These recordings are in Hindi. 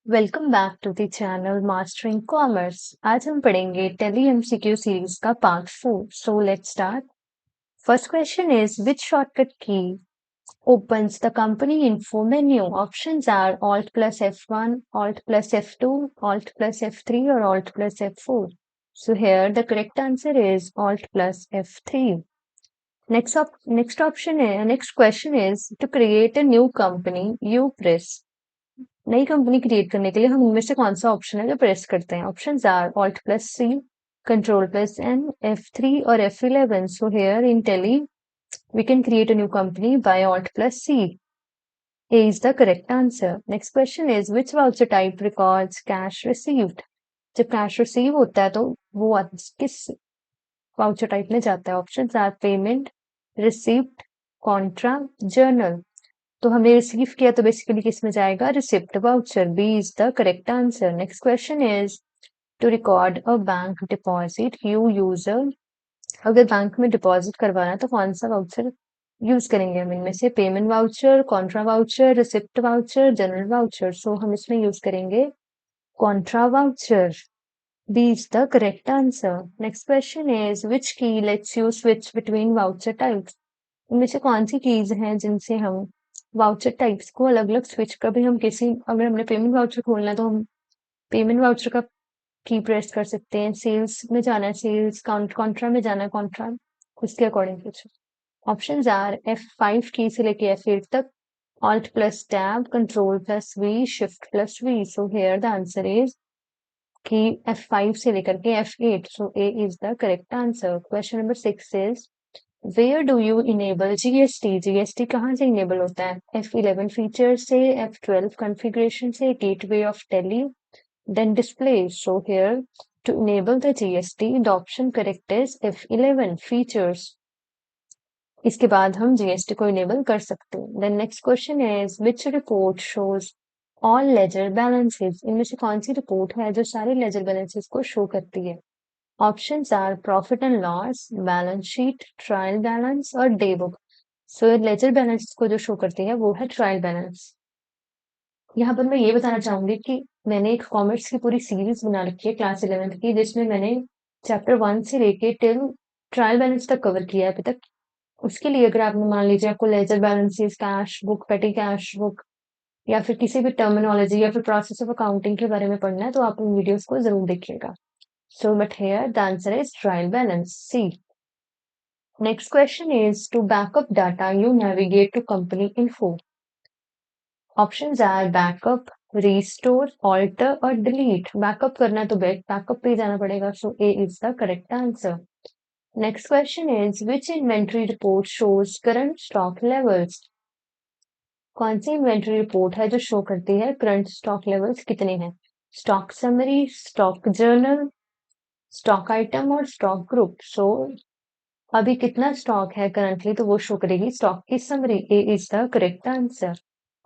Welcome back to the channel mastering commerce. आज हम पढ़ेंगे टेली एमसीक्यू सीरीज का part 4। So let's start. First question is which shortcut key opens the company info menu? Options are Alt plus F1, Alt plus F2, Alt plus F3 or Alt plus F4. So here the correct answer is Alt plus F3. Next question is to create a new company you press. नई कंपनी क्रिएट करने के लिए हम इनमें से कौन सा ऑप्शन है जो प्रेस करते हैं? Options are alt plus C, control plus N, F3 और F11. So here in Tele, we can create a new company by Alt plus C. A is the correct answer. Next question is which voucher type records cash received? जब कैश रिसीव होता है तो वो किस वाउचर टाइप में जाता है? Options are payment, receipt, contra, journal. तो हमने रिसीव किया तो बेसिकली किस में जाएगा? Receipt voucher. B is the correct answer. Next question is to record a bank deposit you user. अगर बैंक में डिपॉजिट करवाना तो कौन सा वाउचर यूज करेंगे हम? इनमें से payment voucher, contra voucher, receipt voucher, journal voucher. So हम इसमें यूज करेंगे contra voucher. B is the correct answer. Next question is which key lets you switch between voucher types? इनमें से कौन सी कीज हैं जिनसे हम वाउचर टाइप्स को अलग अलग स्विच कभी हम किसी अगर हमने पेमेंट वाउचर खोलना है तो हम पेमेंट वाउचर का की प्रेस कर सकते हैं, सेल्स में जाना है सेल्स, कॉन्ट्रा में जाना है कॉन्ट्रा, उसके अकॉर्डिंग कुछ. ऑप्शंस आर F5 की से लेके F8 तक, Alt plus Tab, Control plus V, Shift plus V. So here the answer is कि F5 से लेकर के F8. So A is the correct answer. Question number 6 is Where do you enable GST? GST कहाँ से enable होता है? F11 features से, F12 configuration से, gateway of Tele, then display. So here to enable the GST, the option correct is F11 features. इसके बाद हम GST को enable कर सकते हैं. Then next question is which report shows all ledger balances? इनमें से कौन सी रिपोर्ट है जो सारे ledger balances को शो करती है? Options are profit and loss, balance sheet, trial balance और day book. So ledger balance को जो शो करती है वो है trial balance. यहाँ पर मैं ये बताना चाहूंगी कि मैंने एक कॉमर्स की पूरी सीरीज बना रखी है क्लास 11th की, जिसमें मैंने चैप्टर 1 से लेके टिल ट्रायल बैलेंस तक कवर किया है अभी तक. उसके लिए अगर आपने मान लीजिए आपको ledger balances, cash book, petty cash book या फिर किसी भी टर्मिनोलॉजी या फिर प्रोसेस ऑफ अकाउंटिंग के बारे में पढ़ना है तो आप उन वीडियोस को जरूर देखिएगा. So, but here the answer is trial balance, C. Next question is to backup data you navigate to company info. Options are backup, restore, alter और delete. Backup करना है तो backup पे जाना पड़ेगा. So A is the correct answer. Next question is which inventory report shows current stock levels? कौन सी इन्वेंटरी रिपोर्ट है जो शो करती है करंट स्टॉक लेवल्स कितने हैं? Stock summary, stock journal, stock item और स्टॉक ग्रुप. सो अभी कितना स्टॉक है करंटली तो वो शो करेगी स्टॉक की summary. A is the correct answer.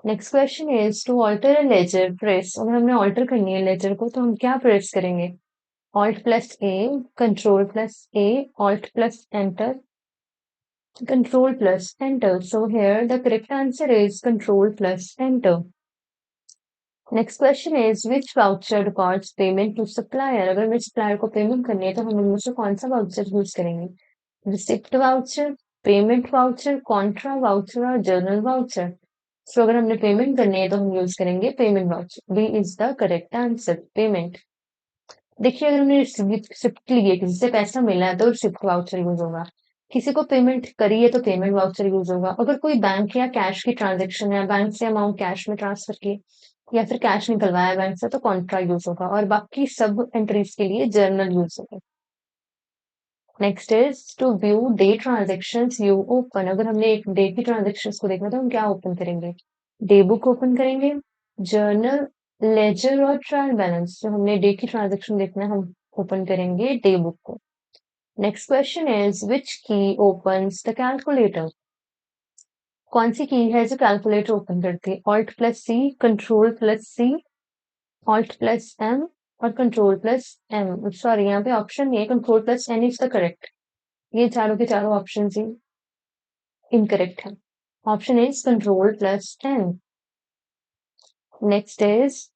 Next question is to alter a ledger press. अगर हमने ऑल्टर करनी है लेजर को तो हम क्या प्रेस करेंगे? Alt plus A, control plus A, alt plus enter, control plus enter. So here the correct answer is control plus enter. Next question is which voucher records payment to supplier? अगर हमें supplier को पेमेंट करनी है तो हम इनमें से कौन सा वाउचर यूज करेंगे? Receipt voucher, payment voucher, contra voucher और जर्नल वाउचर. सो अगर हमने पेमेंट करनी है तो हम यूज करेंगे payment voucher. B is the correct answer, payment. देखिए अगर हमने रिसिप्ट ली है, किसी से पैसा मिला है तो रिसिप्ट वाउचर यूज होगा. किसी को पेमेंट करी है तो पेमेंट वाउचर यूज होगा. अगर कोई बैंक या कैश की ट्रांजेक्शन है, बैंक से अमाउंट कैश में ट्रांसफर की या फिर कैश निकलवाया बैंक से तो कॉन्ट्रा यूज होगा और बाकी सब एंट्रीज के लिए जर्नल यूज होगा. Next is to view day transactions you open. अगर हमने एक डे की ट्रांजेक्शंस को देखना तो हम क्या ओपन करेंगे? डे बुक ओपन करेंगे, जर्नल, लेजर और ट्रायल बैलेंस. जो हमने डे की ट्रांजेक्शन देखना है हम ओपन करेंगे डे बुक को. नेक्स्ट क्वेश्चन इज विच की ओपन्स द कैलकुलेटर. कौन सी की है जो कैलकुलेटर ओपन करती है? Alt plus C, control plus C, alt plus M और कंट्रोल प्लस एम. सॉरी यहाँ पे ऑप्शन ये control plus N is the correct. ये चारों के चारों ऑप्शन ही इनकरेक्ट है. Option is control plus N. Next is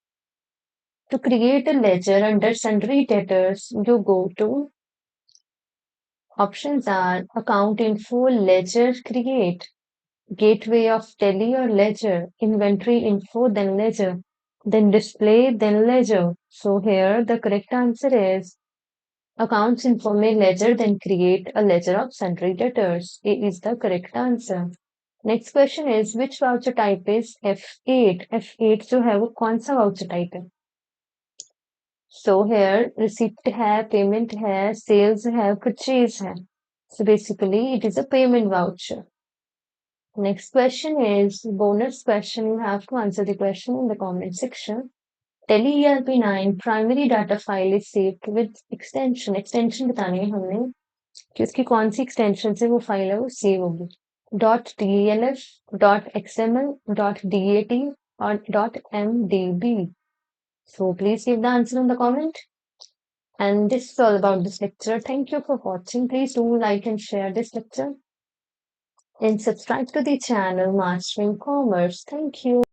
To create a ledger under sundry debtors, you go to options are account info, ledger, create, gateway of tally or ledger, inventory info, then ledger, then display, then ledger. So here the correct answer is accounts info में ledger, then create a ledger of sundry debtors. A is the correct answer. Next question is which voucher type is F8? F8 जो है वो कौन सा voucher type है? So here receipt है, payment है, sales है, purchase है. So basically it is a payment voucher. Next question is bonus question. You have to answer the question in the comment section. Tele ERP9 primary data file is saved with extension. Extension बतानी है हमने कि उसकी कौन सी extension से वो file है वो save होगी. .delf, .xml, .dat or .mdb. So please give the answer in the comment. And this is all about this lecture. Thank you for watching. Please do like and share this lecture and subscribe to the channel Mastering Commerce. Thank you.